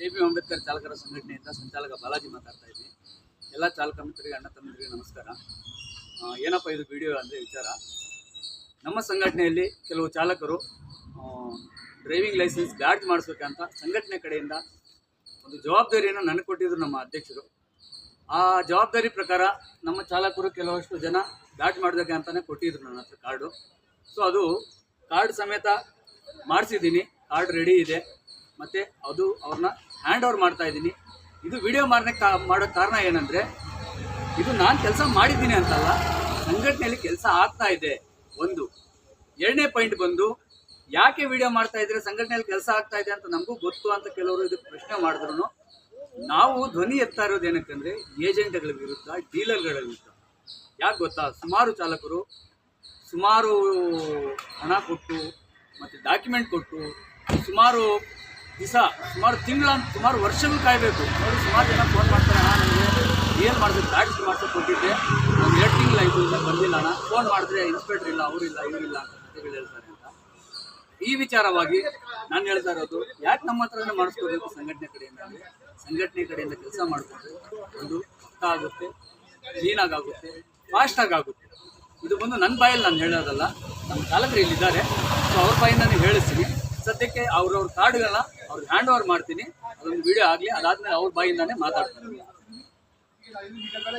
JB Ambedkar ಚಾಲಕರ ಸಂಘಟನೆಯಿಂದ ಸಂಚಾಲಕ ಬಾಲಾಜಿ ಮಾತಾಡ್ತಾ ಇದ್ದೀನಿ. ಎಲ್ಲ ಚಾಲಕ ಮಿತ್ರರಿಗೆ, ಅಣ್ಣ ತಮ್ಮಂದಿರಿಗೆ ನಮಸ್ಕಾರ. ಏನಪ್ಪ ಇದು ವಿಡಿಯೋ ಅಂದರೆ ವಿಚಾರ, ನಮ್ಮ ಸಂಘಟನೆಯಲ್ಲಿ ಕೆಲವು ಚಾಲಕರು ಡ್ರೈವಿಂಗ್ ಲೈಸೆನ್ಸ್ ಬ್ಯಾಡ್ಜ್ ಮಾಡಿಸ್ಬೇಕಂತ ಸಂಘಟನೆ ಕಡೆಯಿಂದ ಒಂದು ಜವಾಬ್ದಾರಿಯನ್ನು ನನಗೆ ಕೊಟ್ಟಿದ್ರು ನಮ್ಮ ಅಧ್ಯಕ್ಷರು. ಆ ಜವಾಬ್ದಾರಿ ಪ್ರಕಾರ ನಮ್ಮ ಚಾಲಕರು ಕೆಲವಷ್ಟು ಜನ ಬ್ಯಾಡ್ಜ್ ಮಾಡಬೇಕು ಅಂತಲೇ ಕೊಟ್ಟಿದ್ರು ನನ್ನ ಹತ್ರ ಕಾರ್ಡು. ಸೊ ಅದು ಕಾರ್ಡ್ ಸಮೇತ ಮಾಡಿಸಿದ್ದೀನಿ, ಕಾರ್ಡ್ ರೆಡಿ ಇದೆ. ಮತ್ತು ಅದು ಅವ್ರನ್ನ ಹ್ಯಾಂಡ್ ಓವರ್ ಮಾಡ್ತಾ ಇದ್ದೀನಿ. ಇದು ವಿಡಿಯೋ ಮಾಡೋ ಕಾರಣ ಏನಂದರೆ, ಇದು ನಾನು ಕೆಲಸ ಮಾಡಿದ್ದೀನಿ ಅಂತಲ್ಲ, ಸಂಘಟನೆಯಲ್ಲಿ ಕೆಲಸ ಆಗ್ತಾ ಇದೆ. ಒಂದು ಎರಡನೇ ಪಾಯಿಂಟ್ ಬಂದು, ಯಾಕೆ ವಿಡಿಯೋ ಮಾಡ್ತಾ ಇದ್ರೆ ಸಂಘಟನೆಯಲ್ಲಿ ಕೆಲಸ ಆಗ್ತಾ ಇದೆ ಅಂತ ನಮಗೂ ಗೊತ್ತು ಅಂತ ಕೆಲವರು ಇದಕ್ಕೆ ಪ್ರಶ್ನೆ ಮಾಡಿದ್ರು. ನಾವು ಧ್ವನಿ ಎತ್ತಾ ಇರೋದು ಏನಕ್ಕಂದರೆ ಏಜೆಂಟ್ಗಳ ವಿರುದ್ಧ, ಡೀಲರ್ಗಳ ವಿರುದ್ಧ. ಯಾಕೆ ಗೊತ್ತಾ, ಸುಮಾರು ಚಾಲಕರು ಸುಮಾರು ಹಣ ಕೊಟ್ಟು ಮತ್ತು ಡಾಕ್ಯುಮೆಂಟ್ ಕೊಟ್ಟು ಸುಮಾರು ದಿವಸ, ಸುಮಾರು ವರ್ಷಗಳು ಕಾಯಬೇಕು. ನೋಡಿ, ಸುಮಾರು ಜನ ಫೋನ್ ಮಾಡ್ತಾರೆ, ನನಗೆ ಏನು ಮಾಡಬೇಕು, ಬ್ಯಾಡ್ಜ್ ಮಾಡ್ಸೋಕೆ ಕೊಟ್ಟಿದ್ದೆ, ಒಂದು 2 ತಿಂಗಳಾಯಿತು, ಇಲ್ಲ ಬಂದಿಲ್ಲ ಅಣ್ಣ. ಫೋನ್ ಮಾಡಿದ್ರೆ ಇನ್ಸ್ಪೆಕ್ಟರ್ ಇಲ್ಲ, ಅವರಿಲ್ಲ, ಇವರಿಲ್ಲ ಅಂತ ಕಥೆಗಳು ಹೇಳ್ತಾರೆ ಅಂತ. ಈ ವಿಚಾರವಾಗಿ ನಾನು ಹೇಳ್ತಾ ಇರೋದು, ಯಾಕೆ ನಮ್ಮ ಹತ್ರನೇ ಮಾಡಿಸ್ಕೋಬೇಕು ಸಂಘಟನೆ ಕಡೆಯಿಂದ ಅಂದರೆ, ಸಂಘಟನೆ ಕಡೆಯಿಂದ ಕೆಲಸ ಮಾಡಿಕೊಂಡ್ರೆ ಒಂದು ಪಕ್ಕ ಆಗುತ್ತೆ, ಕ್ಲೀನಾಗಿ ಆಗುತ್ತೆ, ಫಾಸ್ಟಾಗಿ ಆಗುತ್ತೆ. ಇದು ಬಂದು ನನ್ನ ಬಾಯಲ್ಲಿ ನಾನು ಹೇಳೋದಲ್ಲ, ನಮ್ಮ ಚಾಲಕರು ಇಲ್ಲಿದ್ದಾರೆ, ಸೊ ಅವ್ರ ಬಾಯಿಂದಾನೇ ಹೇಳಿಸ್ತೀನಿ. ಸದ್ಯಕ್ಕೆ ಅವ್ರವ್ರ ಕಾರ್ಡ್ಗಳನ್ನ ಅವ್ರಿಗೆ ಹ್ಯಾಂಡ್ ಓವರ್ ಮಾಡ್ತೀನಿ. ಅದೊಂದು ವಿಡಿಯೋ ಆಗಲಿ, ಅದಾದ್ಮೇಲೆ ಅವ್ರ ಬಾಯಿಂದಾನೇ ಮಾತಾಡ್ತಾರೆ.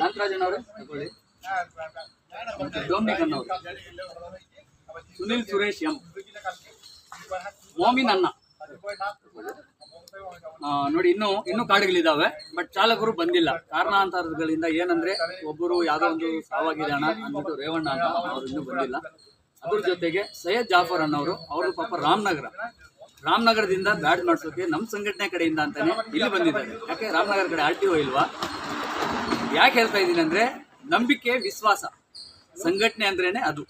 ಕಾಂತರಾಜನವರೇ ತಗೊಳ್ಳಿ, ಡೊಮಿನಿಕ್ ಅನ್ನೋರು, ಸುನಿಲ್ ಸುರೇಶ್ ಎಂ, ಮೋಮಿನ್ ಅನ್ನ ನೋಡಿ. ಇನ್ನೂ ಕಾರ್ಡ್ಗಳಿದ್ದಾವೆ, ಬಟ್ ಚಾಲಕರು ಬಂದಿಲ್ಲ ಕಾರಣಾಂತರಗಳಿಂದ. ಏನಂದ್ರೆ, ಒಬ್ಬರು ಯಾವುದೋ ಒಂದು ಸಾವಾಗಿದೆ ಅಣ್ಣ ಅಂದ್ಬಿಟ್ಟು ರೇವಣ್ಣ ಅಂತ, ಅವ್ರು ಇನ್ನೂ ಬಂದಿಲ್ಲ. ಅದ್ರ ಜೊತೆಗೆ ಸೈಯದ್ ಜಾಫರ್ ಅನ್ನೋರು, ಅವರು ಪಾಪ ರಾಮನಗರದಿಂದ ಬ್ಯಾಡ್ಜ್ ಮಾಡಿಸೋಕೆ ನಮ್ಮ ಸಂಘಟನೆ ಕಡೆಯಿಂದ ಅಂತಾನೆ ಇಲ್ಲಿ ಬಂದಿದ್ದಾರೆ. ಯಾಕೆ ರಾಮನಗರ ಕಡೆ RTO ಇಲ್ವಾ? ಯಾಕೆ ಹೇಳ್ತಾ ಇದ್ದೀನಿ ಅಂದರೆ, ನಂಬಿಕೆ, ವಿಶ್ವಾಸ, ಸಂಘಟನೆ ಅಂದ್ರೇನೆ ಅದು.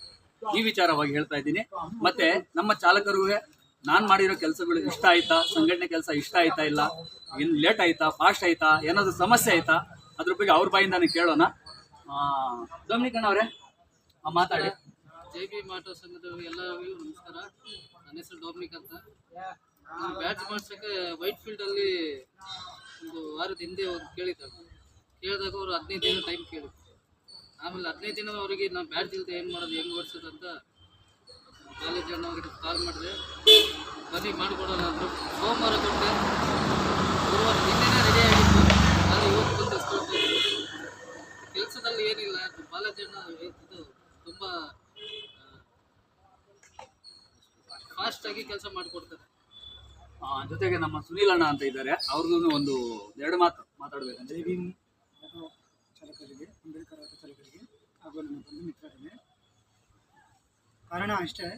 ಈ ವಿಚಾರವಾಗಿ ಹೇಳ್ತಾ ಇದ್ದೀನಿ. ಮತ್ತೆ ನಮ್ಮ ಚಾಲಕರಿಗೆ ನಾನು ಮಾಡಿರೋ ಕೆಲಸಗಳು ಇಷ್ಟ ಆಯ್ತಾ, ಸಂಘಟನೆ ಕೆಲಸ ಇಷ್ಟ ಆಯ್ತಾ, ಇಲ್ಲ ಇನ್ನು ಲೇಟ್ ಆಯ್ತಾ, ಫಾಸ್ಟ್ ಆಯ್ತಾ, ಏನಾದರೂ ಸಮಸ್ಯೆ ಆಯ್ತಾ, ಅದ್ರ ಬಗ್ಗೆ ಅವ್ರ ಬಾಯಿಂದಾನೆ ಕೇಳೋಣ. ಡೊಮಿನಿಕ್ ಅಣ್ಣವರೇ ಮಾತಾಡಿ. JB ಮಾಟೋ ಸಂಘದ ಎಲ್ಲರಿಗೂ ನಮಸ್ಕಾರ. ನನ್ನ ಹೆಸರು ಡೊಮಿನಿಕ್ ಅಂತ. ನಾನು ಬ್ಯಾಡ್ಜ್ ಮಾಡ್ಸೋಕ್ಕೆ ವೈಟ್ ಫೀಲ್ಡಲ್ಲಿ ಒಂದು ವಾರದ ಹಿಂದೆ ಹೋಗಿ ಕೇಳಿದಾಗ ಅವರು 15 ದಿನ ಟೈಮ್ ಕೇಳಿದ್ರು. ಆಮೇಲೆ 15 ದಿನ ಅವರಿಗೆ ನಾನು ಬ್ಯಾಡ್ಜ್ ಇಲ್ಲದೆ ಏನು ಮಾಡೋದು, ಹೆಂಗೆ ಓಡಿಸೋದು ಅಂತ ಕಾಲೇಜ್ ಅಣ್ಣವ್ರಿಗೆ ಕಾಲ್ ಮಾಡಿದೆ. ಬನ್ನಿ ಮಾಡಿಕೊಡೋಣ ಅಂದರು. ಸೋಮವಾರ ಕೊಟ್ಟೆ, ಗುರುವಾರ ನಿನ್ನೆನೇ ರೆಡಿ ಆಗಿತ್ತು. ನಾನು ಇವತ್ತು ಬಂದು ಇಸ್ಕೊಳ್ತಾ ಇದ್ದೀನಿ. ಕೆಲಸದಲ್ಲಿ ಏನಿಲ್ಲ, ಕಾಲೇಜ್ ಅಣ್ಣ ಇದು ತುಂಬ ಫಾಸ್ಟಾಗಿ ಕೆಲಸ ಮಾಡಿಕೊಡ್ತಾರೆ. ಜೊತೆಗೆ ನಮ್ಮ ಸುನೀಲ್ ಅಣ್ಣ ಅಂತ ಇದ್ದಾರೆ, ಅವ್ರಿಗೂ ಒಂದು 2 ಮಾತು ಮಾತಾಡಬೇಕಂತ. JB ಚಾಲಕರಿಗೆ, ಅಂಬೇಡ್ಕರ್ ಚಾಲಕರಿಗೆ ಹಾಗೂ ನನ್ನ ಬಂಧು ಮಿತ್ರರಿಗೆ ಕಾರಣ ಅಷ್ಟೇ.